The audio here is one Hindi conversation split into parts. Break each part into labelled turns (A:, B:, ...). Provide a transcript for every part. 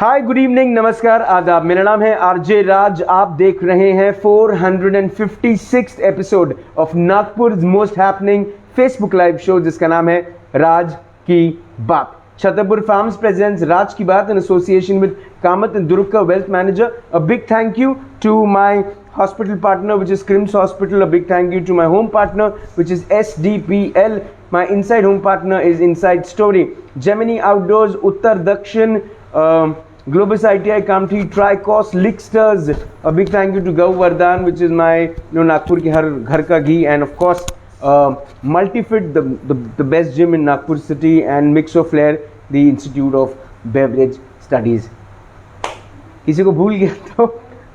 A: हाय, गुड इवनिंग, नमस्कार, आदाब। मेरा नाम है आरजे राज। आप देख रहे हैं 456 episode of Nagpur most happening Facebook live show, जिसका नाम है राज की बात। Chhatarpur farms presents Raj Ki Baat in association with Kamath and Durga Wealth Manager. A big thank you to my hospital partner, which is Crims Hospital. A big thank you to my home partner, which is SDPL. My inside home partner is Inside Story. Gemini Outdoors, Uttar Dakshin, Globus ITI, Kamti, Tricos, Licksters. A big thank you to Gau Vardhan, which is my Nagpur ki har ghar ka ghee, and of course Multifit, the best gym in Nagpur city, and Mixoflair, the Institute of Beverage Studies. किसी को भूल गया तो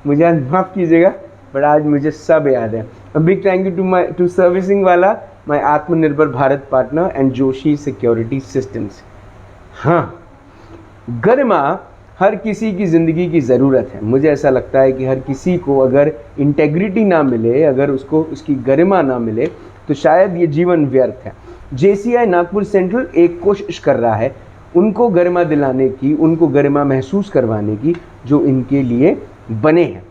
A: मुझे आज माफ़ कीजिएगा, बट आज मुझे सब याद है। A big thank you to servicing वाला, my आत्मनिर्भर Bharat partner, and Joshi security systems. हाँ, गरिमा हर किसी की ज़िंदगी की ज़रूरत है। मुझे ऐसा लगता है कि हर किसी को अगर इंटेग्रिटी ना मिले, अगर उसको उसकी गरिमा ना मिले, तो शायद ये जीवन व्यर्थ है। JCI नागपुर सेंट्रल एक कोशिश कर रहा है उनको गरिमा दिलाने की, उनको गरिमा महसूस करवाने की, जो इनके लिए बने हैं।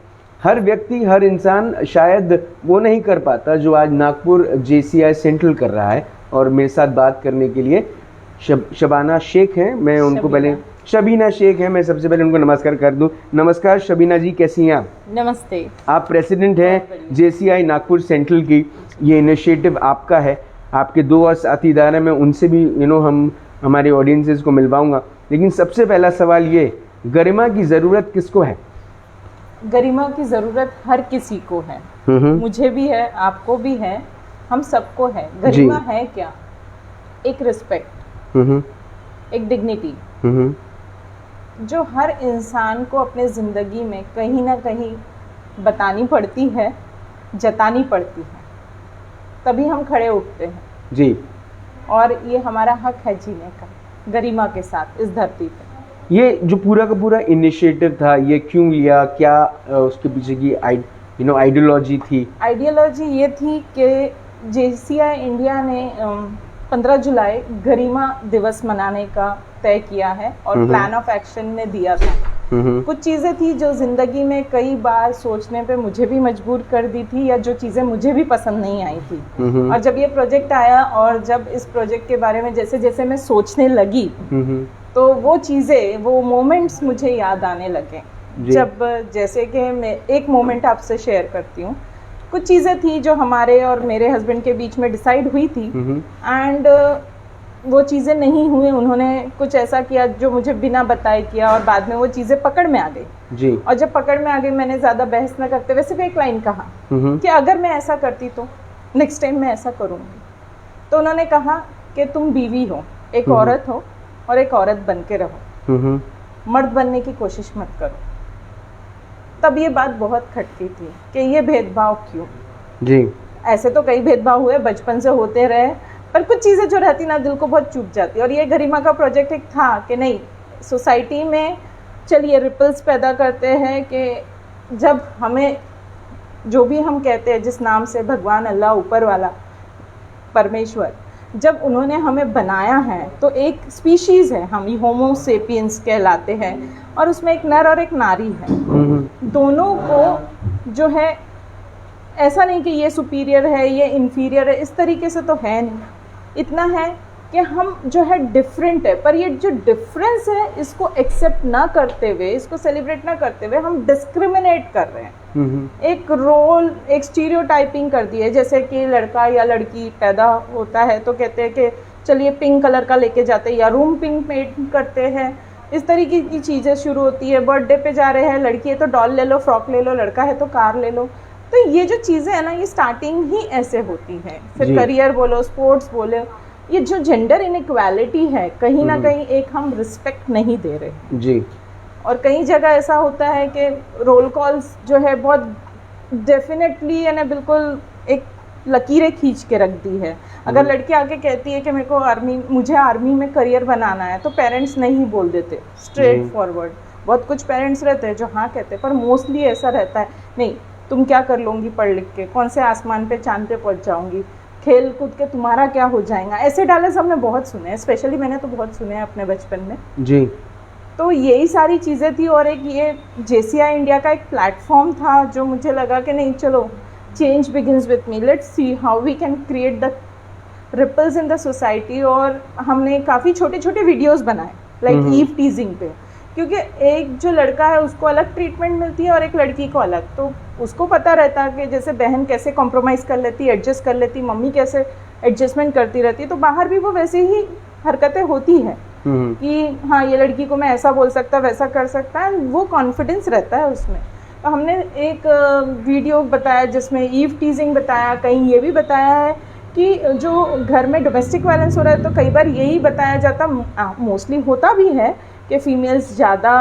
A: हर व्यक्ति, हर इंसान शायद वो नहीं कर पाता जो आज नागपुर JCI सेंट्रल कर रहा है। और मेरे साथ बात करने के लिए शबाना शेख हैं। मैं उनको पहले शबीना शेख हैं, मैं सबसे पहले उनको नमस्कार कर दूं। नमस्कार शबीना जी, कैसी हैं आप?
B: नमस्ते।
A: आप प्रेसिडेंट हैं JCI नागपुर सेंट्रल की। ये इनिशिएटिव आपका है, आपके दो और साथी इदारे में, उनसे भी हम हमारे ऑडियंसेस को मिलवाऊंगा। लेकिन सबसे पहला सवाल ये, गरिमा की ज़रूरत किसको है?
B: गरिमा की ज़रूरत हर किसी को है। मुझे भी है, आपको भी है, हम सबको है। गरिमा है क्या? एक रिस्पेक्ट, एक डिग्निटी, जो हर इंसान को अपने ज़िंदगी में कहीं ना कहीं बतानी पड़ती है, जतानी पड़ती है, तभी हम खड़े उठते हैं
A: जी।
B: और ये हमारा हक है जीने का गरिमा के साथ इस धरती पे।
A: ये जो पूरा का पूरा इनिशिएटिव था, ये क्यों लिया? क्या उसके पीछे की आइडियोलॉजी थी?
B: आइडियोलॉजी ये थी कि JCI इंडिया ने 15 जुलाई गरिमा दिवस मनाने का तय किया है और प्लान ऑफ एक्शन ने दिया था। कुछ चीज़ें थी जो ज़िंदगी में कई बार सोचने पे मुझे भी मजबूर कर दी थी, या जो चीज़ें मुझे भी पसंद नहीं आई थी। और जब ये प्रोजेक्ट आया और जब इस प्रोजेक्ट के बारे में जैसे जैसे मैं सोचने लगी, तो वो चीज़ें, वो मोमेंट्स मुझे याद आने लगे। जब जैसे कि मैं एक मोमेंट आपसे शेयर करती हूँ। कुछ चीज़ें थी जो हमारे और मेरे हस्बैंड के बीच में डिसाइड हुई थी, एंड वो चीज़ें नहीं हुई। उन्होंने कुछ ऐसा किया जो मुझे बिना बताए किया, और बाद में वो चीज़ें पकड़ में आ गई जी। और जब पकड़ में आ गई, मैंने ज़्यादा बहस न करते हुए सिर्फ एक लाइन कहा कि अगर मैं ऐसा करती तो नेक्स्ट टाइम मैं ऐसा करूँगी। तो उन्होंने कहा कि तुम बीवी हो, एक औरत हो, और एक औरत बन के रहो, मर्द बनने की कोशिश मत करो। तब ये बात बहुत खटकी थी कि ये भेदभाव क्यों जी। ऐसे तो कई भेदभाव हुए, बचपन से होते रहे, पर कुछ चीज़ें जो रहती ना, दिल को बहुत चुभ जाती। और ये गरिमा का प्रोजेक्ट एक था कि नहीं, सोसाइटी में चलिए रिपल्स पैदा करते हैं कि जब हमें जो भी हम कहते हैं, जिस नाम से भगवान, अल्लाह, ऊपर वाला, परमेश्वर, जब उन्होंने हमें बनाया है तो एक स्पीशीज़ है, हम होमो सेपियंस कहलाते हैं, और उसमें एक नर और एक नारी है। दोनों को जो है, ऐसा नहीं कि ये सुपीरियर है, ये इन्फीरियर है, इस तरीके से तो है नहीं। इतना है कि हम जो है डिफरेंट है, पर ये जो डिफरेंस है, इसको एक्सेप्ट ना करते हुए, इसको सेलिब्रेट ना करते हुए, हम डिस्क्रिमिनेट कर रहे हैं। एक रोल, एक स्टीरियोटाइपिंग कर दी है। जैसे कि लड़का या लड़की पैदा होता है तो कहते हैं कि चलिए पिंक कलर का लेके जाते हैं, या रूम पिंक पेंट करते हैं। इस तरीके की चीज़ें शुरू होती है। बर्थडे पे जा रहे हैं, लड़की है तो डॉल ले लो, फ्रॉक ले लो, लड़का है तो कार ले लो। तो ये जो चीज़ें हैं ना, ये स्टार्टिंग ही ऐसे होती है। फिर करियर बोलो, स्पोर्ट्स बोलो, ये जो जेंडर इनइक्वालिटी है, कहीं ना कहीं एक हम रिस्पेक्ट नहीं दे रहे जी। और कई जगह ऐसा होता है कि रोल कॉल्स जो है बहुत डेफिनेटली है ना, बिल्कुल एक लकीरें खींच के रख दी है। अगर लड़की आके कहती है कि मेरे को मुझे आर्मी में करियर बनाना है, तो पेरेंट्स नहीं बोल देते स्ट्रेट फॉरवर्ड। बहुत कुछ पेरेंट्स रहते हैं जो हाँ कहते हैं, पर मोस्टली ऐसा रहता है, नहीं तुम क्या कर लोगी पढ़ लिख के, कौन से आसमान पे चांद पे पहुंच जाऊंगी, खेल कूद के तुम्हारा क्या हो जाएगा। ऐसे डायलॉग्स हमने बहुत सुने हैं, स्पेशली मैंने तो बहुत सुने हैं अपने बचपन में जी। तो यही सारी चीज़ें थी, और एक ये JCI इंडिया का एक प्लेटफॉर्म था जो मुझे लगा कि नहीं चलो, change begins with me, let's see how we can create the ripples in the society. और हमने काफ़ी छोटे छोटे वीडियोस बनाए लाइक ईव टीजिंग पे, क्योंकि एक जो लड़का है उसको अलग ट्रीटमेंट मिलती है और एक लड़की को अलग, तो उसको पता रहता है कि जैसे बहन कैसे कॉम्प्रोमाइज़ कर लेती, एडजस्ट कर लेती, मम्मी कैसे एडजस्टमेंट करती रहती है, तो बाहर भी वो वैसे ही हरकतें होती हैं कि हाँ ये लड़की को मैं ऐसा बोल सकता, वैसा कर सकता है, वो कॉन्फिडेंस रहता है उसमें। तो हमने एक वीडियो बताया जिसमें ईव टीजिंग बताया, कहीं ये भी बताया है कि जो घर में डोमेस्टिक वायलेंस हो रहा है तो कई बार यही बताया जाता, मोस्टली होता भी है कि फीमेल्स ज़्यादा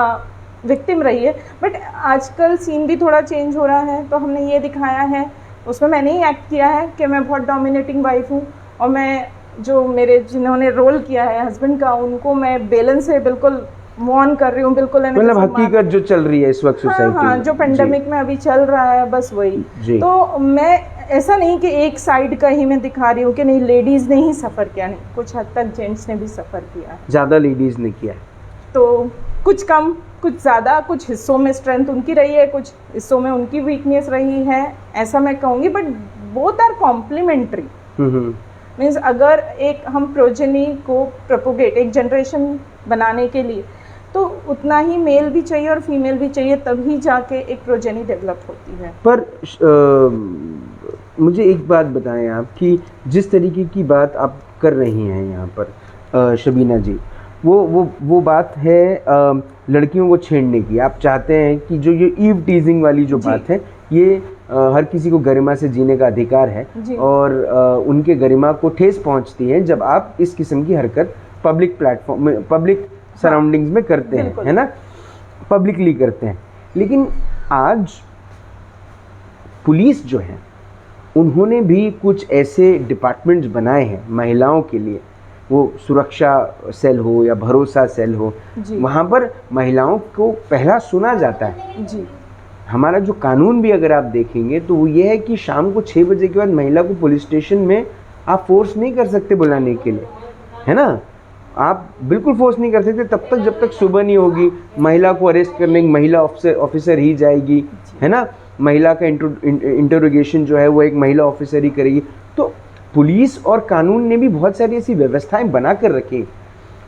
B: विक्टिम रही है, बट आजकल सीन भी थोड़ा चेंज हो रहा है, तो हमने ये दिखाया है, उसमें मैंने ही एक्ट किया है कि मैं बहुत डोमिनेटिंग वाइफ हूँ, और मैं जो मेरे जिन्होंने रोल किया है हस्बैंड का, उनको मैं बेलन से बिल्कुल वार्न कर रही हूँ, बिल्कुल
A: मतलब हकीकत जो चल रही है इस वक्त सोसाइटी
B: हाँ, जो पेंडेमिक में अभी चल रहा है, बस वही। तो मैं ऐसा नहीं कि एक साइड का ही मैं दिखा रही हूँ कि नहीं लेडीज़ ने ही सफ़र किया, नहीं, कुछ हद तक जेंट्स ने भी सफ़र किया है,
A: ज़्यादा लेडीज़ ने किया है,
B: तो कुछ कम कुछ ज़्यादा, कुछ हिस्सों में स्ट्रेंथ उनकी रही है, कुछ हिस्सों में उनकी वीकनेस रही है, ऐसा मैं कहूँगी, but both are complementary. Means अगर एक हम प्रोजेनी को प्रोपोगेट, एक जनरेशन बनाने के लिए, तो उतना ही मेल भी चाहिए और फीमेल भी चाहिए, तभी जाके एक प्रोजेनी डेवलप होती है।
A: पर मुझे एक बात बताएं आप कि जिस तरीके की बात आप कर रही हैं यहाँ पर शबीना जी, वो बात है लड़कियों को छेड़ने की। आप चाहते हैं कि जो ये ईव टीजिंग वाली जो बात है, ये हर किसी को गरिमा से जीने का अधिकार है, और उनके गरिमा को ठेस पहुंचती है जब आप इस किस्म की हरकत पब्लिक प्लेटफॉर्म में, पब्लिक सराउंडिंग्स में करते हैं, है ना, पब्लिकली करते हैं। लेकिन आज पुलिस जो है उन्होंने भी कुछ ऐसे डिपार्टमेंट्स बनाए हैं महिलाओं के लिए, वो सुरक्षा सेल हो या भरोसा सेल हो, वहाँ पर महिलाओं को पहला सुना जाता है जी। हमारा जो कानून भी अगर आप देखेंगे तो वो ये है कि शाम को 6 बजे के बाद महिला को पुलिस स्टेशन में आप फोर्स नहीं कर सकते बुलाने के लिए, है ना, आप बिल्कुल फोर्स नहीं कर सकते तब तक जब तक सुबह नहीं होगी। महिला को अरेस्ट करने की महिला ऑफिसर ही जाएगी, है ना, महिला का इंटरोगेशन जो है वो एक महिला ऑफिसर ही करेगी। तो पुलिस और कानून ने भी बहुत सारी ऐसी व्यवस्थाएं बना कर रखी।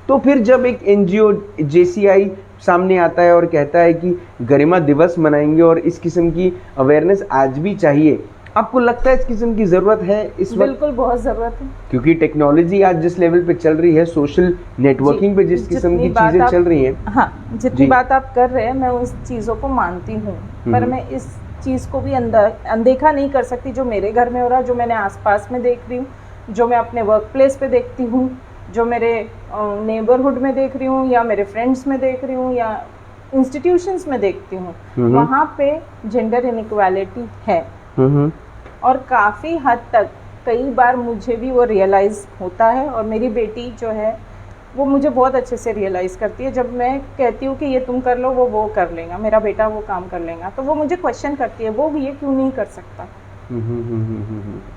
A: तो फिर जब एक NGO JCI सामने आता है और कहता है कि गरिमा दिवस मनाएंगे और इस किस्म की अवेयरनेस आज भी चाहिए, आपको लगता है इस किस्म की ज़रूरत है इस वक्त?
B: बिल्कुल बहुत ज़रूरत है,
A: क्योंकि टेक्नोलॉजी आज जिस लेवल पे चल रही है, सोशल नेटवर्किंग पे जिस किस्म की चीज़ें चल रही हैं,
B: हाँ, जितनी बात आप कर रहे हैं मैं उस चीज़ों को मानती हूँ, पर मैं इस चीज़ को भी अनदेखा नहीं कर सकती जो मेरे घर में हो रहा है, जो मैंने आसपास में देख रही हूँ, जो मैं अपने वर्क प्लेस पे देखती हूँ, जो मेरे नेबरहुड में देख रही हूँ, या मेरे फ्रेंड्स में देख रही हूँ, या इंस्टीट्यूशंस में देखती हूँ, वहाँ पे जेंडर इनइक्वालिटी है। और काफ़ी हद तक कई बार मुझे भी वो रियलाइज़ होता है, और मेरी बेटी जो है वो मुझे बहुत अच्छे से रियलाइज़ करती है। जब मैं कहती हूँ कि ये तुम कर लो, वो कर लेगा, मेरा बेटा वो काम कर लेगा, तो वो मुझे क्वेश्चन करती है, वो ये क्यों नहीं कर सकता।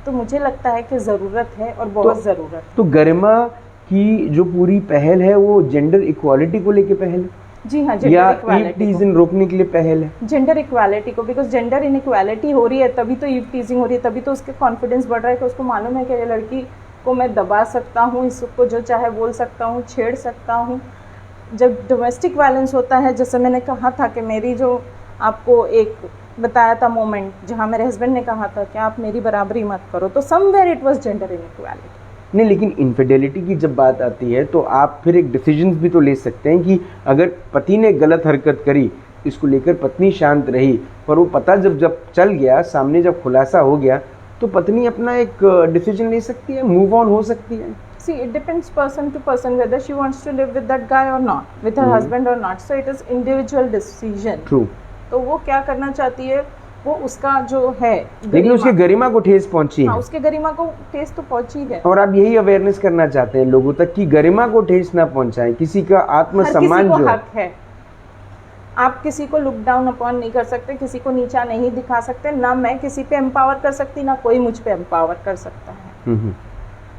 B: तो मुझे लगता है कि ज़रूरत है, और बहुत ज़रूरत।
A: तो गरिमा की जो पूरी पहल है वो जेंडर इक्वालिटी को लेके पहल है?
B: जी हाँ, जेंडर इक्वालिटी
A: को रोकने के लिए पहल है,
B: जेंडर इक्वालिटी को, बिकॉज जेंडर इनइक्वालिटी हो रही है तभी तो ईव टीजिंग हो रही है, तभी तो उसके कॉन्फिडेंस बढ़ रहा है कि उसको मालूम है कि ये लड़की को मैं दबा सकता हूँ, इसको जो चाहे बोल सकता हूँ, छेड़ सकता हूँ। जब डोमेस्टिक वायलेंस होता है, जैसे मैंने कहा था कि मेरी जो आपको एक बताया था मोमेंट जहाँ मेरे हस्बैंड ने कहा था कि आप मेरी बराबरी मत करो, तो somewhere it was gender inequality.
A: नहीं, लेकिन इनफिडेलिटी की जब बात आती है तो आप फिर एक डिसीजन भी तो ले सकते हैं कि अगर पति ने गलत हरकत करी, इसको लेकर पत्नी शांत रही, पर वो पता जब चल गया सामने, जब खुलासा हो गया, तो पत्नी अपना एक डिसीजन ले सकती है, मूव ऑन हो सकती है।
B: See, it depends person to person whether she wants to live with that guy or not, with her husband or not. So it is individual decision.
A: True.
B: तो वो क्या करना चाहती है, वो उसका जो है,
A: लेकिन उसके गरिमा को ठेस पहुंची है।
B: हाँ, उसके गरिमा को ठेस तो पहुंची है।
A: और आप यही अवेयरनेस करना चाहते हैं लोगों तक कि गरिमा को ठेस ना पहुंचाएं, किसी का आत्मसम्मान जो
B: हक है, आप किसी को लुक डाउन अपॉन नहीं कर सकते, किसी को नीचा नहीं दिखा सकते, ना मैं किसी पे एम्पावर कर सकती, ना कोई मुझ पे एम्पावर कर सकता है।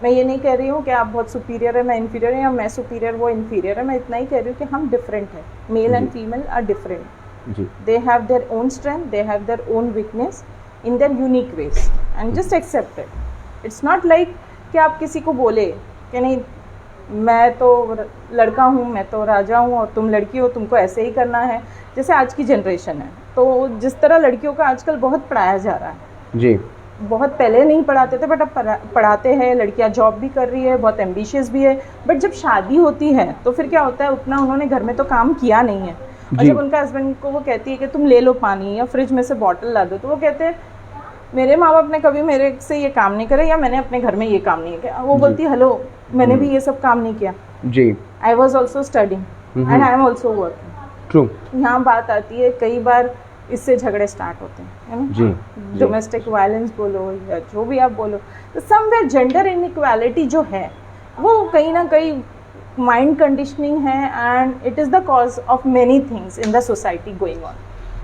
B: मैं ये नहीं कह रही हूँ कि आप बहुत सुपीरियर है, मैं इन्फीरियर है, या मैं सुपीरियर वो इन्फीरियर है। मैं इतना ही कह रही हूँ कि हम डिफरेंट है। Male and female are different. They have their own strength, they have their own weakness in their unique ways and just accept it. It's not like कि आप किसी को बोले कि नहीं मैं तो लड़का हूँ, मैं तो राजा हूँ और तुम लड़की हो, तुमको ऐसे ही करना है। जैसे आज की जनरेशन है तो जिस तरह लड़कियों का आजकल बहुत पढ़ाया जा रहा है
A: जी,
B: बहुत पहले नहीं पढ़ाते थे बट अब पढ़ाते हैं। लड़कियां जॉब भी कर रही है, बहुत एम्बिशियस भी है, बट जब शादी होती है तो फिर क्या होता है, उतना उन्होंने घर में तो काम किया नहीं है। और जब उनका हस्बैंड को वो कहती है कि तुम ले लो पानी या फ्रिज में से बॉटल ला दो, तो वो कहते हैं मेरे माँ बाप ने कभी मेरे से ये काम नहीं करे या मैंने अपने घर में ये काम नहीं किया। वो बोलती है हेलो मैंने भी ये सब काम नहीं किया जी, I was also studying and I am also working. True. यहाँ बात आती है कई बार इससे झगड़े स्टार्ट होते हैं, है ना, डोमेस्टिक वायलेंस बोलो या जो भी आप बोलो। तो समवेयर जेंडर इनइक्वालिटी जो है वो कहीं ना कहीं माइंड कंडीशनिंग है and it is the cause of many things in the society going on.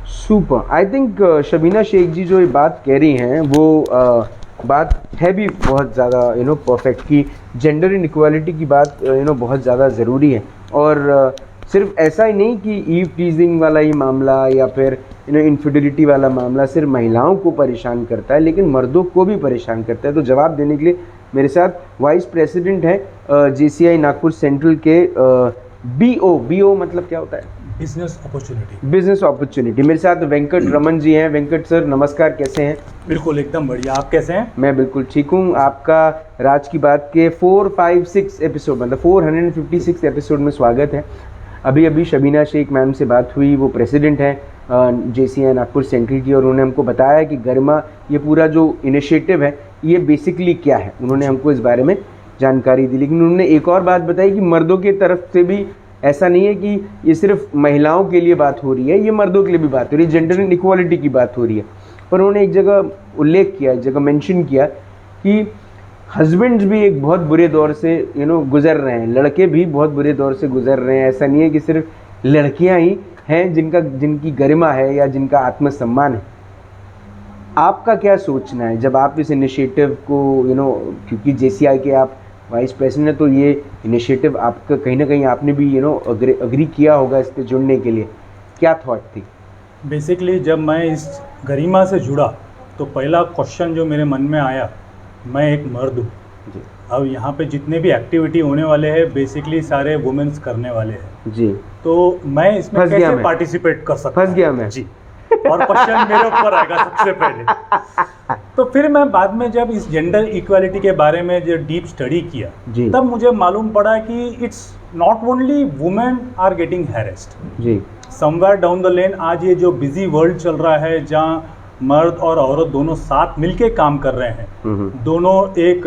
A: Super. I think Shabina Sheikh ji जो ये बात कह रही हैं वो बात है भी बहुत ज़्यादा परफेक्ट कि जेंडर इनइक्वालिटी की बात बहुत ज़्यादा ज़रूरी है। और सिर्फ ऐसा ही नहीं कि ईव टीजिंग वाला ही मामला या फिर इनफिडिलिटी वाला मामला सिर्फ महिलाओं को परेशान करता है, लेकिन मर्दों को भी परेशान करता है। तो जवाब देने के लिए मेरे साथ वाइस प्रेसिडेंट हैं JCI नागपुर सेंट्रल के BO मतलब क्या होता है?
C: Business opportunity.
A: Business opportunity. मेरे साथ वेंकट रमन जी हैं। वेंकट सर नमस्कार, कैसे हैं?
C: बिल्कुल एकदम बढ़िया, आप कैसे हैं?
A: मैं बिल्कुल ठीक हूँ। आपका राज की बात के 456 एपिसोड मतलब 456 एपिसोड में स्वागत है। अभी शबीना शेख मैम से बात हुई, वो प्रेसिडेंट हैं JCI नागपुर सेंट्रल की, और उन्होंने हमको बताया कि गरिमा ये पूरा जो इनिशिएटिव है ये बेसिकली क्या है। उन्होंने हमको इस बारे में जानकारी दी, लेकिन उन्होंने एक और बात बताई कि मर्दों की तरफ से भी ऐसा नहीं है कि ये सिर्फ महिलाओं के लिए बात हो रही है, ये मर्दों के लिए भी बात हो रही है, जेंडर इनइक्वालिटी की बात हो रही है। पर उन्होंने एक जगह उल्लेख किया, एक जगह मेंशन किया कि हस्बैंड्स भी एक बहुत बुरे दौर से गुजर रहे हैं, लड़के भी बहुत बुरे दौर से गुजर रहे हैं। ऐसा नहीं है कि सिर्फ लड़कियां ही हैं जिनकी गरिमा है या जिनका आत्मसम्मान है। आपका क्या सोचना है जब आप इस इनिशिएटिव को क्योंकि JCI के आप वाइस प्रेसिडेंट हैं, तो ये इनिशिएटिव आपका कहीं ना कहीं आपने भी अग्री किया होगा इस पे जुड़ने के लिए, क्या थॉट थी?
C: बेसिकली जब मैं इस गरिमा से जुड़ा तो पहला क्वेश्चन जो मेरे मन में आया, मैं एक मर्द हूँ, अब यहाँ पे जितने भी एक्टिविटी होने वाले हैं बेसिकली सारे वुमेन्स करने वाले हैं जी, तो मैं इसमें कैसे पार्टिसिपेट कर सकता हूँ?
A: फंस गया मैं
C: जी। और क्वेश्चन मेरे ऊपर आएगा सबसे पहले। तो फिर मैं बाद में जब इस जेंडर इक्वालिटी के बारे में जो डीप स्टडी किया तब मुझे मालूम पड़ा कि it's not only women are getting harassed जी, समवेयर डाउन द लेन। आज ये जो बिजी वर्ल्ड चल रहा है जहाँ मर्द और औरत दोनों साथ मिलके काम कर रहे हैं, दोनों एक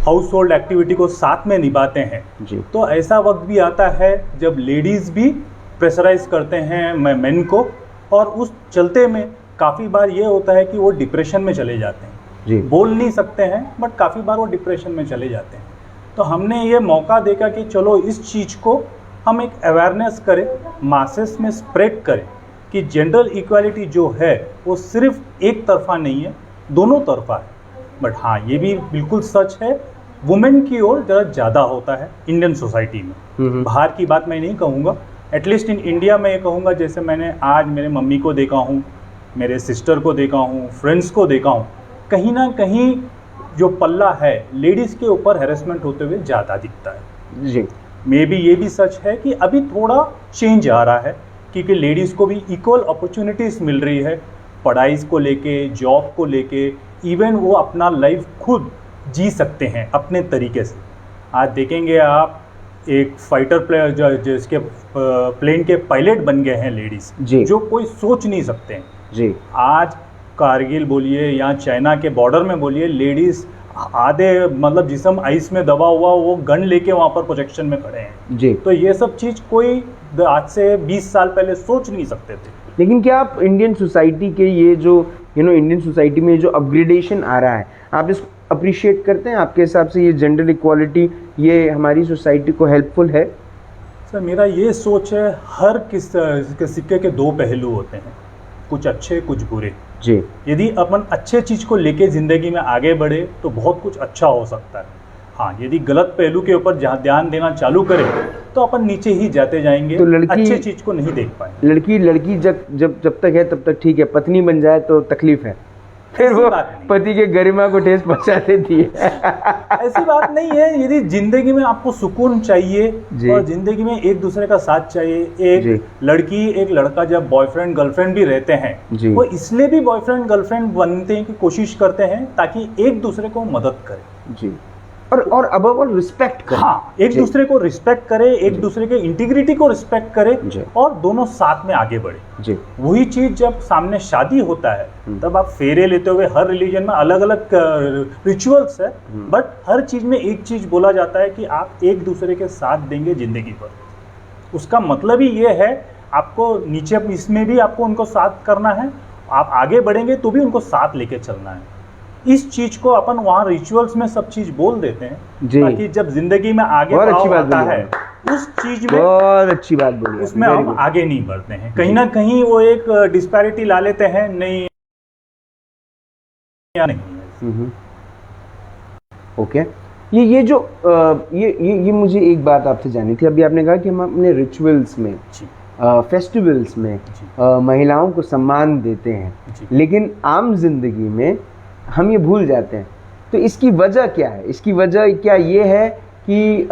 C: हाउस होल्ड एक्टिविटी को साथ में निभाते हैं जी, तो ऐसा वक्त भी आता है जब लेडीज़ भी प्रेशराइज करते हैं मेन को, और उस चलते में काफ़ी बार ये होता है कि वो डिप्रेशन में चले जाते हैं जी, बोल नहीं सकते हैं बट काफ़ी बार वो डिप्रेशन में चले जाते हैं। तो हमने ये मौका देखा कि चलो इस चीज़ को हम एक अवेयरनेस करें, मासेस में स्प्रेड करें कि जेंडर इक्वालिटी जो है वो सिर्फ एक तरफा नहीं है, दोनों तरफा है। बट हाँ ये भी बिल्कुल सच है, वुमेन की ओर ज़रा ज़्यादा होता है इंडियन सोसाइटी में। बाहर की बात मैं नहीं कहूँगा, एटलीस्ट इन इंडिया में ये कहूँगा, जैसे मैंने आज मेरे मम्मी को देखा हूँ, मेरे सिस्टर को देखा हूँ, फ्रेंड्स को देखा हूँ, कहीं ना कहीं जो पल्ला है लेडीज़ के ऊपर हैरेसमेंट होते हुए ज़्यादा दिखता है जी। मे बी ये भी सच है कि अभी थोड़ा चेंज आ रहा है क्योंकि लेडीज़ को भी इक्वल अपॉर्चुनिटीज़ मिल रही है, पढ़ाई को लेके, जॉब को लेके, इवन वो अपना लाइफ खुद जी सकते हैं अपने तरीके से। आज देखेंगे आप एक फाइटर प्लेयर जिसके प्लेन के पायलट बन गए हैं लेडीज़, जो कोई सोच नहीं सकते हैं जी। आज कारगिल बोलिए या चाइना के बॉर्डर में बोलिए, लेडीज़ आधे मतलब जिस्म आइस में दबा हुआ वो गन लेके वहाँ पर प्रोटेक्शन में खड़े हैं जी। तो ये सब चीज़ कोई आज से 20 साल पहले सोच नहीं सकते थे।
A: लेकिन क्या आप इंडियन सोसाइटी के ये जो इंडियन सोसाइटी में जो अपग्रेडेशन आ रहा है, आप इसको अप्रिशिएट करते हैं? आपके हिसाब से ये जेंडर इक्वालिटी ये हमारी सोसाइटी को हेल्पफुल है?
C: सर मेरा ये सोच है, हर किस सिक्के के दो पहलू होते हैं, कुछ अच्छे कुछ बुरे जी। यदि अपन अच्छे चीज़ को लेके ज़िंदगी में आगे बढ़े तो बहुत कुछ अच्छा हो सकता है, हाँ, यदि गलत पहलू के ऊपर ध्यान देना चालू करें तो अपन नीचे ही जाते जाएंगे,
A: तो लड़की
C: अच्छे चीज को नहीं देख पाएंगे।
A: लड़की जब तक है तब तक ठीक है, पत्नी बन जाए तो तकलीफ है, फिर वो पति के गरिमा को ठेस पहुंचा देती है।
C: ऐसी बात नहीं है। यदि जिंदगी में आपको सुकून चाहिए और जिंदगी में एक दूसरे का साथ चाहिए, एक लड़की एक लड़का जब बॉयफ्रेंड गर्लफ्रेंड भी रहते हैं वो इसलिए भी बॉयफ्रेंड गर्लफ्रेंड बनने की कोशिश करते हैं ताकि एक दूसरे को मदद करें जी,
A: और अबव ऑल रिस्पेक्ट करे।
C: हाँ, एक दूसरे को रिस्पेक्ट करे, एक दूसरे के इंटीग्रिटी को रिस्पेक्ट करे और दोनों साथ में आगे बढ़े जी। वही चीज जब सामने शादी होता है तब आप फेरे लेते हुए, हर रिलीजन में अलग अलग रिचुअल्स है, बट हर चीज में एक चीज बोला जाता है कि आप एक दूसरे के साथ देंगे जिंदगी भर। उसका मतलब ही ये है आपको नीचे इसमें भी आपको उनको साथ करना है, आप आगे बढ़ेंगे तो भी उनको साथ लेके चलना है। इस चीज को अपन वहाँ रिचुअल्स में सब चीज बोल देते हैं ताकि जब जिंदगी में आगे आता है उस चीज में,
A: बहुत अच्छी बात बोली,
C: उसमें हम आगे नहीं बढ़ते हैं। कहीं ना कहीं वो एक डिस्पैरिटी ला लेते हैं, नहीं या नहीं।
A: ओके, ये जो ये मुझे एक बात आपसे जाननी थी। अभी आपने कहा कि हम अपने रिचुअल्स में, फेस्टिवल्स में महिलाओं को सम्मान देते हैं, लेकिन आम जिंदगी में हम ये भूल जाते हैं। तो इसकी वजह क्या है? इसकी वजह क्या ये है कि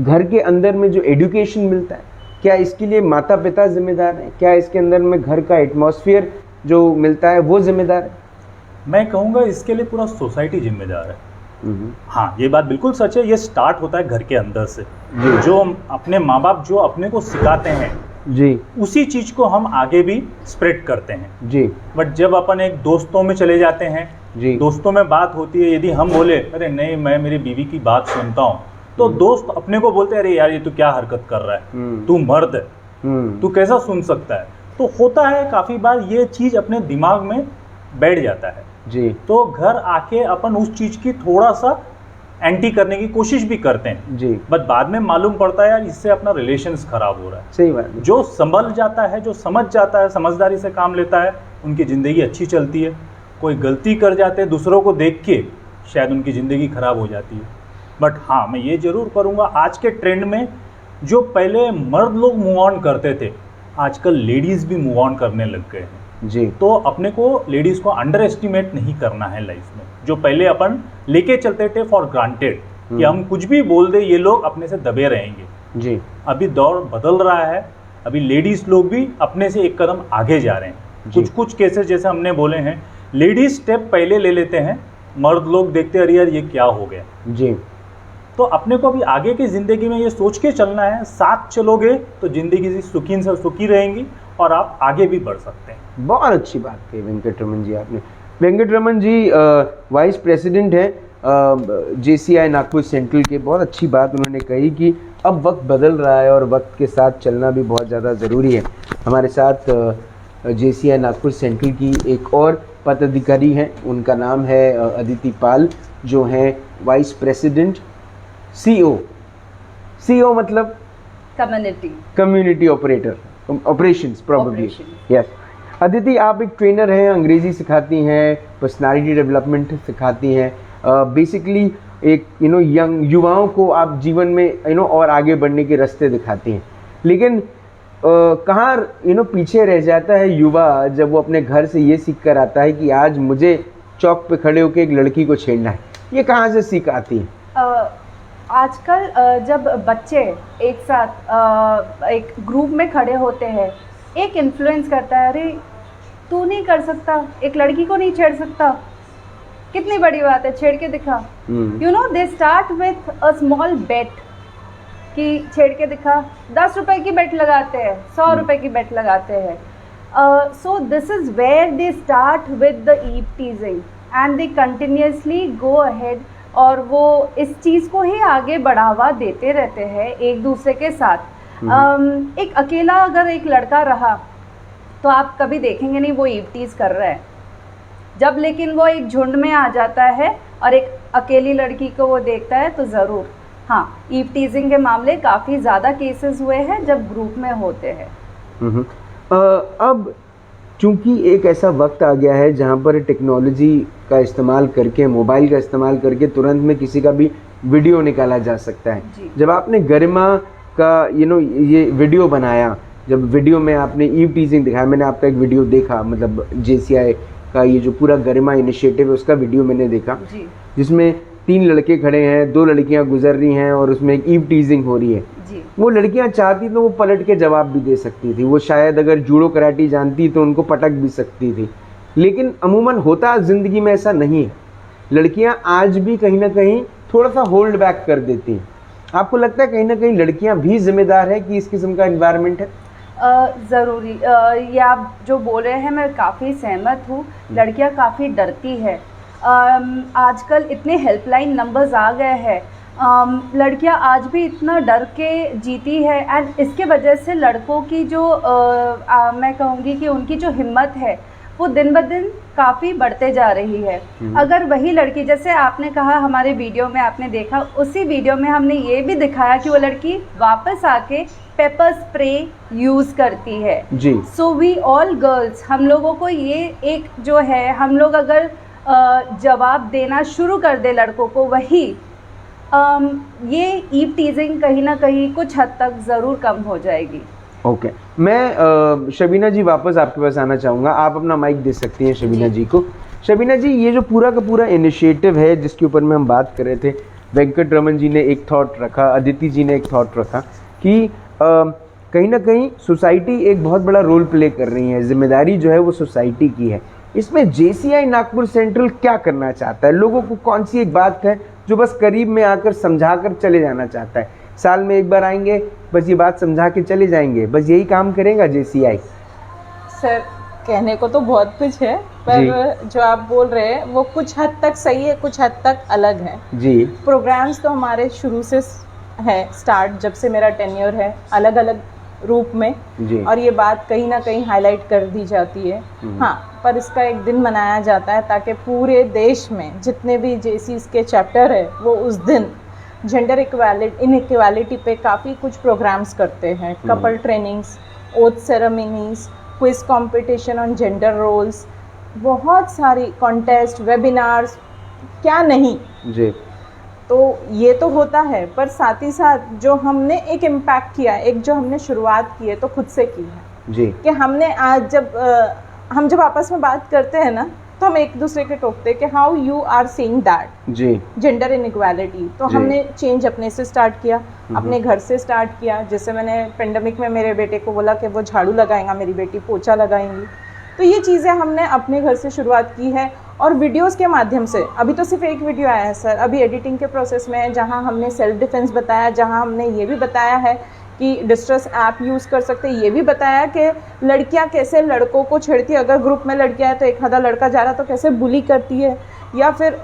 A: घर के अंदर में जो एजुकेशन मिलता है, क्या इसके लिए माता पिता जिम्मेदार हैं? क्या इसके अंदर में घर का एटमॉस्फेयर जो मिलता है वो जिम्मेदार है?
C: मैं कहूँगा इसके लिए पूरा सोसाइटी जिम्मेदार है। हाँ, ये बात बिल्कुल सच है। ये स्टार्ट होता है घर के अंदर से। जो अपने माँ बाप जो अपने को सिखाते हैं जी, उसी चीज को हम आगे भी स्प्रेड करते हैं जी। बट जब अपन एक दोस्तों में चले जाते हैं जी, दोस्तों में बात होती है, यदि हम बोले अरे नहीं मैं मेरी बीवी की बात सुनता हूँ, तो दोस्त अपने को बोलते हैं अरे यार ये तू क्या हरकत कर रहा है, तू मर्द है, तू कैसा सुन सकता है। तो होता है काफी बार ये चीज अपने दिमाग में बैठ जाता है जी। तो घर आके अपन उस चीज की थोड़ा सा एंटी करने की कोशिश भी करते हैं जी, बट बाद में मालूम पड़ता है यार इससे अपना रिलेशंस खराब हो रहा है।
A: सही बात।
C: जो संभल जाता है, जो समझ जाता है, समझदारी से काम लेता है, उनकी ज़िंदगी अच्छी चलती है। कोई गलती कर जाते हैं दूसरों को देख के, शायद उनकी ज़िंदगी खराब हो जाती है। बट हाँ, मैं ये ज़रूर करूँगा, आज के ट्रेंड में जो पहले मर्द लोग मूव ऑन करते थे, आजकल लेडीज़ भी मूव ऑन करने लग गए हैं जी। तो अपने को लेडीज़ को अंडर एस्टिमेट नहीं करना है लाइफ में। जो पहले अपन लेके चलते थे फॉर ग्रांटेड कि हम कुछ भी बोल दे ये लोग अपने से दबे रहेंगे जी, अभी दौर बदल रहा है। अभी लेडीज़ लोग भी अपने से एक कदम आगे जा रहे हैं। कुछ केसेस जैसे हमने बोले हैं, लेडीज स्टेप पहले ले लेते हैं, मर्द लोग देखते हैं अरे यार ये क्या हो गया जी। तो अपने को अभी आगे की ज़िंदगी में ये सोच के चलना है, साथ चलोगे तो ज़िंदगी सुखी से सुखी रहेंगी और आप आगे भी बढ़ सकते हैं।
A: बहुत अच्छी बात कही वेंकटरमन जी आपने। वेंकटरमन जी वाइस प्रेसिडेंट हैं JCI नागपुर सेंट्रल के। बहुत अच्छी बात उन्होंने कही कि अब वक्त बदल रहा है और वक्त के साथ चलना भी बहुत ज़्यादा ज़रूरी है। हमारे साथ JCI नागपुर सेंट्रल की एक और पदाधिकारी हैं, उनका नाम है अदिति पाल, जो हैं वाइस प्रेसिडेंट CO मतलब community operations probably. Yes, Aditi आप एक ट्रेनर हैं, अंग्रेजी सिखाती हैं, पर्सनालिटी डेवलपमेंट सिखाती हैं, बेसिकली एक यंग युवाओं को आप जीवन में और आगे बढ़ने के रास्ते दिखाती हैं। लेकिन कहाँ पीछे रह जाता है युवा जब वो अपने घर से ये सीख कर आता है कि आज मुझे चौक पे खड़े होकर एक लड़की को छेड़ना है। ये कहाँ से सीख आती है?
D: आजकल जब बच्चे एक साथ एक ग्रुप में खड़े होते हैं, एक इन्फ्लुएंस करता है, अरे तू नहीं कर सकता, एक लड़की को नहीं छेड़ सकता, कितनी बड़ी बात है, छेड़ के दिखा। दे start with a small bet कि छेड़ के दिखा। 10 रुपए की बेट लगाते हैं, 100 रुपए की बेट लगाते हैं। So this is where they start with the eve teasing and they continuously go ahead, और वो इस चीज़ को ही आगे बढ़ावा देते रहते हैं एक दूसरे के साथ। एक अकेला अगर एक लड़का रहा तो आप कभी देखेंगे नहीं वो ईव टीज कर रहा है। जब लेकिन वो एक झुंड में आ जाता है और एक अकेली लड़की को वो देखता है तो ज़रूर, हाँ, ईव टीजिंग के मामले काफ़ी ज़्यादा केसेस हुए हैं जब ग्रुप में होते हैं।
A: अब चूंकि एक ऐसा वक्त आ गया है जहाँ पर टेक्नोलॉजी का इस्तेमाल करके, मोबाइल का इस्तेमाल करके तुरंत में किसी का भी वीडियो निकाला जा सकता है।
D: जी।
A: जब आपने गरिमा का ये वीडियो बनाया, जब वीडियो में आपने ईव टीजिंग दिखाया, मैंने आपका एक वीडियो देखा, मतलब JCI का ये जो पूरा गरिमा इनिशिएटिव है उसका वीडियो मैंने देखा,
D: जी
A: जिसमें 3 लड़के खड़े हैं, 2 लड़कियां गुजर रही हैं और उसमें एक ईव टीजिंग हो रही है।
D: जी
A: वो लड़कियां चाहती तो वो पलट के जवाब भी दे सकती थी, वो शायद अगर जूडो कराटी जानती तो उनको पटक भी सकती थी, लेकिन अमूमन होता ज़िंदगी में ऐसा नहीं है। लड़कियां आज भी कहीं ना कहीं थोड़ा सा होल्ड बैक कर देती हैं। आपको लगता है कहीं ना कहीं लड़कियां भी जिम्मेदार है कि इस किस्म का एनवायरनमेंट है?
D: ज़रूरी, ये आप जो बोल रहे हैं मैं काफ़ी सहमत हूँ। लड़कियाँ काफ़ी डरती है। आजकल इतने हेल्पलाइन नंबर्स आ गए हैं, लड़कियां आज भी इतना डर के जीती है, एंड इसके वजह से लड़कों की जो मैं कहूँगी कि उनकी जो हिम्मत है वो दिन ब दिन काफ़ी बढ़ते जा रही है। अगर वही लड़की, जैसे आपने कहा हमारे वीडियो में आपने देखा, उसी वीडियो में हमने ये भी दिखाया कि वो लड़की वापस आके पेपर स्प्रे यूज़ करती है जी। सो वी ऑल गर्ल्स, हम लोगों को ये एक जो है, हम लोग अगर जवाब देना शुरू कर दे लड़कों को, वही ये ईव टीजिंग कहीं ना कहीं कुछ हद तक ज़रूर कम हो जाएगी।
A: ओके मैं शबीना जी वापस आपके पास आना चाहूँगा। आप अपना माइक दे सकती हैं शबीना जी को। शबीना जी, ये जो पूरा का पूरा इनिशिएटिव है जिसके ऊपर में हम बात कर रहे थे, वेंकट रमन जी ने एक थॉट रखा, अदिति जी ने एक थॉट रखा कि कहीं ना कहीं सोसाइटी एक बहुत बड़ा रोल प्ले कर रही है, जिम्मेदारी जो है वो सोसाइटी की है। इसमें JCI नागपुर सेंट्रल क्या करना चाहता है? लोगों को कौन सी एक बात है जो बस करीब में आकर समझा कर चले जाना चाहता है? साल में एक बार आएंगे, बस ये बात समझा के चले जाएंगे, बस यही काम करेगा JCI?
B: सर, कहने को तो बहुत कुछ है, पर जो आप बोल रहे हैं वो कुछ हद तक सही है, कुछ हद तक अलग है जी। प्रोग्राम्स तो हमारे शुरू से है स्टार्ट, जब से मेरा टेन्योर है, अलग अलग रूप में जी। और ये बात कहीं ना कहीं हाईलाइट कर दी जाती है। हाँ, पर इसका एक दिन मनाया जाता है ताकि पूरे देश में जितने भी JCs के चैप्टर है वो उस दिन जेंडर इनइक्वालिटी पे काफ़ी कुछ प्रोग्राम्स करते हैं। Couple trainings, oath ceremonies, quiz competition on gender roles, बहुत सारी कॉन्टेस्ट, वेबिनार्स, क्या नहीं जी। तो ये तो होता है, पर साथ ही साथ जो हमने एक इम्पैक्ट किया, एक जो हमने शुरुआत की है तो खुद से की है जी। कि हमने आज हम जब आपस में बात करते हैं ना, तो हम एक दूसरे के टोकते हैं कि how you are seeing that जी, जेंडर इनइक्वालिटी। तो हमने चेंज अपने से स्टार्ट किया, अपने घर से स्टार्ट किया। जैसे मैंने पेंडेमिक में मेरे बेटे को बोला कि वो झाड़ू लगाएगा, मेरी बेटी पोछा लगाएंगी। तो ये चीज़ें हमने अपने घर से शुरुआत की है, और वीडियोस के माध्यम से। अभी तो सिर्फ एक वीडियो आया है सर, अभी एडिटिंग के प्रोसेस में है, जहाँ हमने सेल्फ डिफेंस बताया, जहाँ हमने ये भी बताया है कि डिस्ट्रेस ऐप यूज़ कर सकते हैं, ये भी बताया कि लड़कियां कैसे लड़कों को छेड़ती है। अगर ग्रुप में लड़कियां है तो एक आधा लड़का जा रहा तो कैसे बुली करती है, या फिर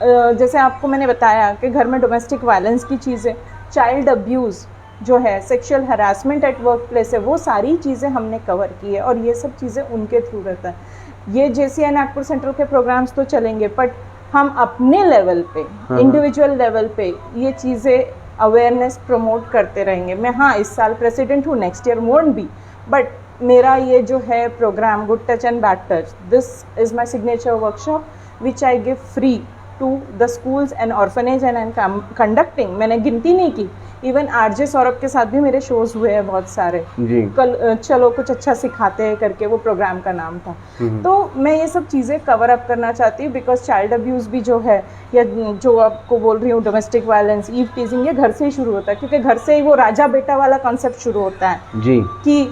B: जैसे आपको मैंने बताया कि घर में डोमेस्टिक वायलेंस की चीज़ें, चाइल्ड अब्यूज़ जो है, sexual harassment at work place है, वो सारी चीज़ें हमने कवर की है। और ये सब चीज़ें उनके थ्रू रहता है। ये JCI नागपुर सेंट्रल के प्रोग्राम्स तो चलेंगे, बट हम अपने लेवल पे, इंडिविजुअल लेवल पे ये चीज़ें अवेयरनेस प्रमोट करते रहेंगे। मैं इस साल प्रेसिडेंट हूँ, next year won't be, but मेरा ये जो है program good touch and bad touch, this is my signature workshop which I give free to the schools and orphanage and I am conducting. मैंने गिनती नहीं की, इवन RJ सौरभ के साथ भी मेरे शोज हुए हैं बहुत सारे जी। कल चलो कुछ अच्छा सिखाते हैं करके वो प्रोग्राम का नाम था। तो मैं ये सब चीज़ें कवर अप करना चाहती हूँ, बिकॉज चाइल्ड अब्यूज़ भी जो है, या जो आपको बोल रही हूँ डोमेस्टिक वायलेंस, ईव टीजिंग, ये घर से ही शुरू होता है, क्योंकि घर से ही वो राजा बेटा वाला कॉन्सेप्ट शुरू होता है जी। कि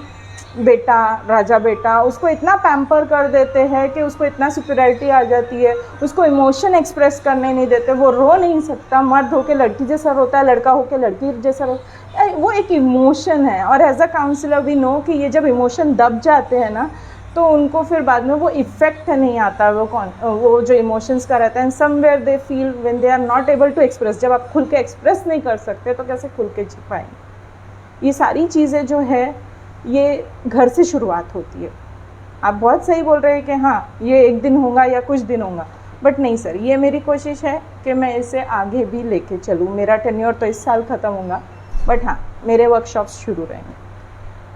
B: बेटा, राजा बेटा, उसको इतना पैम्पर कर देते हैं कि उसको इतना सुपीरियरिटी आ जाती है, उसको इमोशन एक्सप्रेस करने नहीं देते, वो रो नहीं सकता, मर्द होके लड़की जैसा रोता है, लड़का होके लड़की जैसा रोता है, वो एक इमोशन है। और as a counselor we know कि ये जब इमोशन दब जाते हैं ना, तो उनको फिर बाद में वो इफेक्ट नहीं आता, वो जो इमोशंस का रहता है, somewhere they feel when they are not able to express. जब आप खुल के एक्सप्रेस नहीं कर सकते तो कैसे खुल के जी पाएंगे? ये सारी चीज़ें जो है ये घर से शुरुआत होती है। आप बहुत सही बोल रहे हैं कि ये एक दिन होगा या कुछ दिन होगा, बट नहीं सर, ये मेरी कोशिश है कि मैं इसे आगे भी लेके चलूँ। मेरा टेन्योर तो इस साल ख़त्म होगा, बट मेरे वर्कशॉप्स शुरू रहेंगे।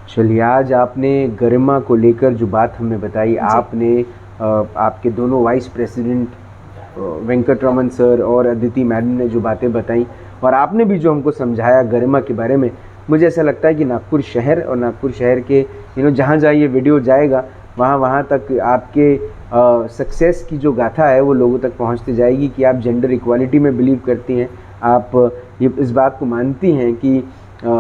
A: चलिए, आज आपने गरिमा को लेकर जो बात हमें बताई, आपने आपके दोनों वाइस प्रेसिडेंट वेंकटरमन सर और अदिति मैडम ने जो बातें बताई और आपने भी जो हमको समझाया गरिमा के बारे में, मुझे ऐसा लगता है कि नागपुर शहर और नागपुर शहर के जहाँ जहाँ ये वीडियो जाएगा वहाँ तक आपके सक्सेस की जो गाथा है वो लोगों तक पहुँचती जाएगी कि आप जेंडर इक्वालिटी में बिलीव करती हैं, आप ये इस बात को मानती हैं कि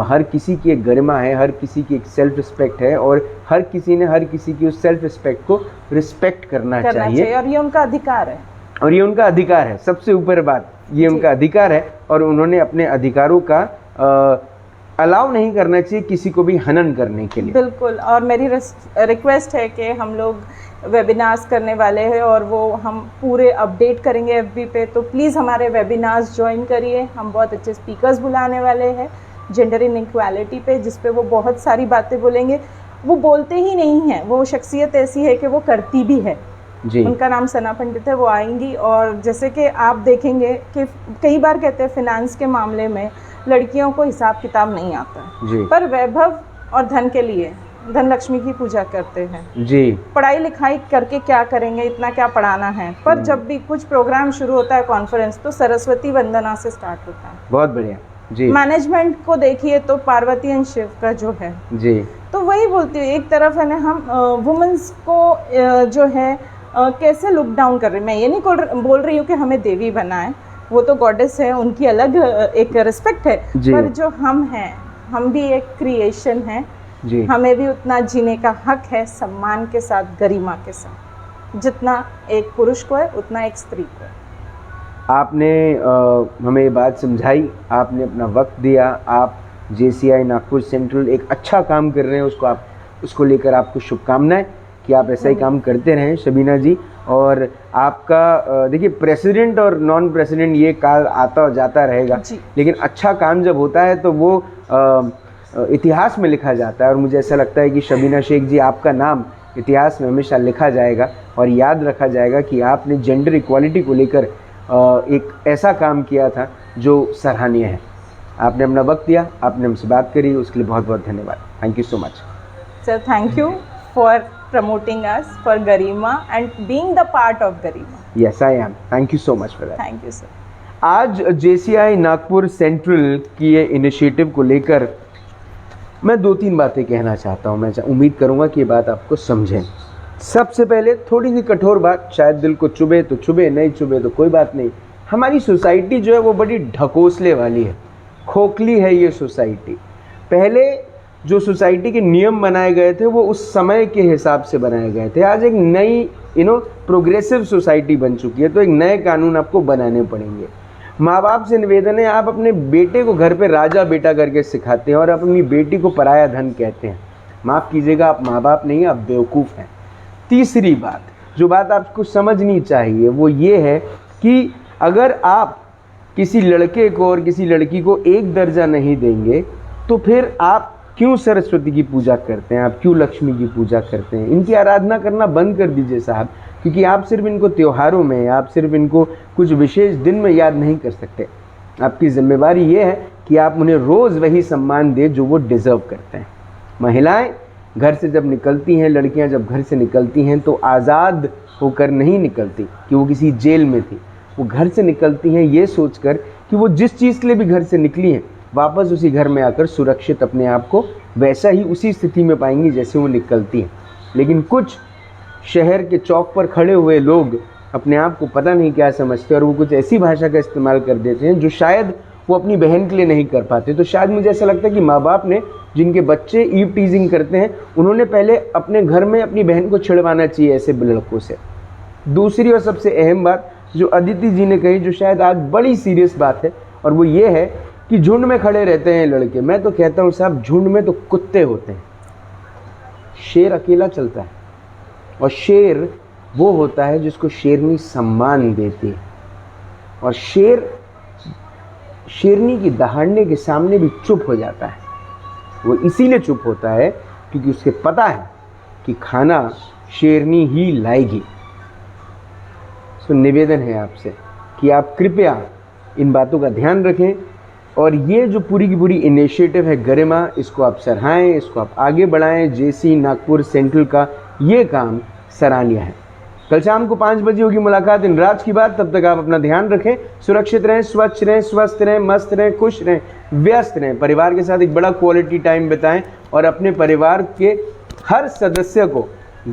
A: हर किसी की एक गरिमा है, हर किसी की एक सेल्फ रिस्पेक्ट है और हर किसी ने हर किसी की उस सेल्फ रिस्पेक्ट को रिस्पेक्ट करना चाहिए
B: और ये उनका अधिकार है।
A: और ये उनका अधिकार है, सबसे ऊपर बात ये उनका अधिकार है और उन्होंने अपने अधिकारों का अलाउ नहीं करना चाहिए किसी को भी हनन करने के लिए।
B: बिल्कुल, और मेरी रिक्वेस्ट है कि हम लोग वेबिनार्स करने वाले हैं और वो हम पूरे अपडेट करेंगे एफबी पे, तो प्लीज़ हमारे वेबिनार्स ज्वाइन करिए। हम बहुत अच्छे स्पीकर्स बुलाने वाले हैं जेंडर इनइक्वालिटी पे, जिस पे वो बहुत सारी बातें बोलेंगे। वो बोलते ही नहीं हैं, वो शख्सियत ऐसी है कि वो करती भी है जी। उनका नाम सना पंडित है, वो आएंगी। और जैसे कि आप देखेंगे कि कई बार कहते हैं फिनेंस के मामले में लड़कियों को हिसाब किताब नहीं आता है, पर वैभव और धन के लिए धन लक्ष्मी की पूजा करते हैं जी। पढ़ाई लिखाई करके क्या करेंगे, इतना क्या पढ़ाना है, पर जब भी कुछ प्रोग्राम शुरू होता है कॉन्फ्रेंस, तो सरस्वती वंदना से स्टार्ट होता है।
A: बहुत बढ़िया जी।
B: मैनेजमेंट को देखिए तो पार्वती एंड शिव का जो है जी, तो वही बोलती हूँ, एक तरफ है ना हम वुमेन्स को जो है कैसे लुक डाउन कर रहे हैं। मैं ये नहीं बोल रही हूँ कि हमें देवी बनाए, वो तो गॉडेस है, उनकी अलग एक रिस्पेक्ट है, पर जो हम हैं, हम भी एक क्रिएशन है जी। हमें भी उतना जीने का हक है, सम्मान के साथ, गरिमा के साथ, जितना एक पुरुष को है उतना एक स्त्री को है।
A: आपने हमें ये बात समझाई, आपने अपना वक्त दिया, आप JCI नागपुर सेंट्रल एक अच्छा काम कर रहे हैं, उसको लेकर आपको शुभकामनाएं कि आप ऐसा ही काम करते रहें शबीना जी। और आपका देखिए प्रेसिडेंट और नॉन प्रेसिडेंट ये काल आता और जाता रहेगा, लेकिन अच्छा काम जब होता है तो वो इतिहास में लिखा जाता है। और मुझे ऐसा लगता है कि शबीना शेख जी, आपका नाम इतिहास में हमेशा लिखा जाएगा और याद रखा जाएगा कि आपने जेंडर इक्वालिटी को लेकर एक ऐसा काम किया था जो सराहनीय है। आपने अपना वक्त दिया, आपने हमसे बात करी, उसके लिए बहुत बहुत धन्यवाद। Thank you so much
B: sir. Thank you for promoting us for Garima and being the part of Garima.
A: Yes, I am. Thank you so much for that.
B: Thank you, sir.
A: आज JCI नागपुर सेंट्रल की ये इनिशिएटिव को लेकर मैं 2-3 बातें कहना चाहता हूँ। मैं उम्मीद करूँगा कि ये बात आपको समझें। सबसे पहले थोड़ी सी कठोर बात, शायद दिल को चुभे तो चुभे, नहीं चुभे तो कोई बात नहीं। हमारी सोसाइटी जो है वो बड़ी ढकोसले वाली है, खोखली है ये सोसाइटी। पहले जो सोसाइटी के नियम बनाए गए थे वो उस समय के हिसाब से बनाए गए थे। आज एक नई प्रोग्रेसिव सोसाइटी बन चुकी है, तो एक नए कानून आपको बनाने पड़ेंगे। माँ बाप से निवेदन है, आप अपने बेटे को घर पे राजा बेटा करके सिखाते हैं और अपनी बेटी को पराया धन कहते हैं। माफ़ कीजिएगा, आप माँ बाप नहीं, आप बेवकूफ़ हैं। तीसरी बात, जो बात आपको समझनी चाहिए वो ये है कि अगर आप किसी लड़के को और किसी लड़की को एक दर्जा नहीं देंगे तो फिर आप क्यों सरस्वती की पूजा करते हैं, आप क्यों लक्ष्मी की पूजा करते हैं? इनकी आराधना करना बंद कर दीजिए साहब, क्योंकि आप सिर्फ इनको त्योहारों में, आप सिर्फ इनको कुछ विशेष दिन में याद नहीं कर सकते। आपकी जिम्मेवारी ये है कि आप उन्हें रोज़ वही सम्मान दें जो वो डिज़र्व करते हैं। महिलाएं घर से जब निकलती हैं, लड़कियां जब घर से निकलती हैं तो आज़ाद होकर नहीं निकलती कि वो किसी जेल में थी। वो घर से निकलती हैं ये सोचकर कि वो जिस चीज़ के लिए भी घर से निकली हैं वापस उसी घर में आकर सुरक्षित अपने आप को वैसा ही उसी स्थिति में पाएंगी जैसे वो निकलती हैं। लेकिन कुछ शहर के चौक पर खड़े हुए लोग अपने आप को पता नहीं क्या समझते और वो कुछ ऐसी भाषा का इस्तेमाल कर देते हैं जो शायद वो अपनी बहन के लिए नहीं कर पाते। तो शायद मुझे ऐसा लगता है कि माँ बाप ने, जिनके बच्चे ईव टीजिंग करते हैं, उन्होंने पहले अपने घर में अपनी बहन को छिड़वाना चाहिए ऐसे लड़कों से। दूसरी और सबसे अहम बात जो अदिति जी ने कही, जो शायद आज बड़ी सीरियस बात है, और वो ये है कि झुंड में खड़े रहते हैं लड़के। मैं तो कहता हूँ साहब, झुंड में तो कुत्ते होते हैं, शेर अकेला चलता है। और शेर वो होता है जिसको शेरनी सम्मान देती है। और शेरनी की दहाड़ने के सामने भी चुप हो जाता है। वो इसीलिए चुप होता है क्योंकि उसके पता है कि खाना शेरनी ही लाएगी। सो निवेदन है आपसे कि आप कृपया इन बातों का ध्यान रखें और ये जो पूरी की पूरी इनिशिएटिव है गरिमा, इसको आप सराहें, इसको आप आगे बढ़ाएं। JCI नागपुर सेंट्रल का ये काम सराहनीय है। कल शाम को 5 बजे होगी मुलाकात इन राज की बात। तब तक आप अपना ध्यान रखें, सुरक्षित रहें, स्वच्छ रहें, स्वस्थ रहें, मस्त रहें, खुश रहें, व्यस्त रहें, परिवार के साथ एक बड़ा क्वालिटी टाइम बिताएं और अपने परिवार के हर सदस्य को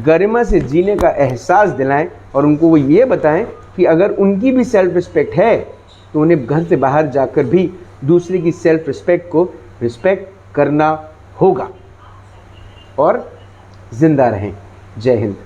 A: गरिमा से जीने का एहसास दिलाएं और उनको वो ये बताएं कि अगर उनकी भी सेल्फ रिस्पेक्ट है तो उन्हें घर से बाहर जाकर भी दूसरे की सेल्फ रिस्पेक्ट को रिस्पेक्ट करना होगा। और जिंदा रहें। जय हिंद।